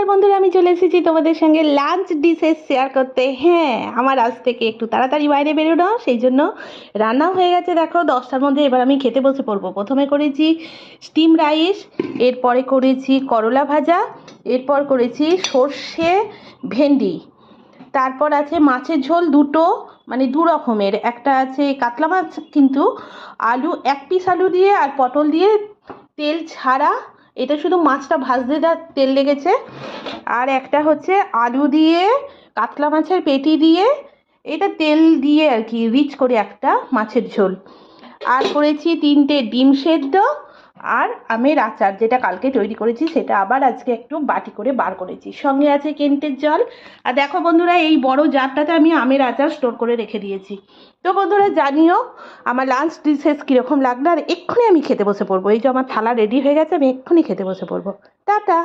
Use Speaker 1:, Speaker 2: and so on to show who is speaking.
Speaker 1: High বন্ধুরা, আমি চলে এসেছি তোমাদের সঙ্গে লাঞ্চ ডিশেস শেয়ার করতে। হ্যাঁ, আমার আজ থেকে একটু তাড়াতাড়ি বাইরে বেরোনো, সেই জন্য রান্নাও হয়ে গেছে। দেখো 10টার মধ্যে এবার আমি খেতে বসে পড়বো। প্রথমে করেছি স্টিম রাইস, এরপরে করেছি করলা ভাজা, এরপর করেছি সর্ষে ভেন্ডি, তারপর আছে মাছের ঝোল দুটো, মানে দু রকমের। একটা আছে কাতলা মাছ, কিন্তু আলু, এক পিস আলু দিয়ে আর পটল দিয়ে, তেল ছাড়া। এটা শুধু মাছটা ভাজতে যা তেল লেগেছে। আর একটা হচ্ছে আলু দিয়ে কাতলা মাছের পেটি দিয়ে, এটা তেল দিয়ে আর কি, রিচ করে একটা মাছের ঝোল। আর করেছি 3টে ডিম সেদ্ধ আর আমের আচার, যেটা কালকে তৈরি করেছি সেটা আবার আজকে একটু বাটি করে বার করেছি। সঙ্গে আছে কেন্টের জল। আর দেখো বন্ধুরা, এই বড় জারটাতে আমি আমের আচার স্টোর করে রেখে দিয়েছি। তো বন্ধুরা জানিও আমার লাঞ্চ ডিশেস কীরকম লাগলো। আর এক্ষুনি আমি খেতে বসে পড়বো। এই যে আমার থালা রেডি হয়ে গেছে, আমি এক্ষুনি খেতে বসে পড়বো। টাটা।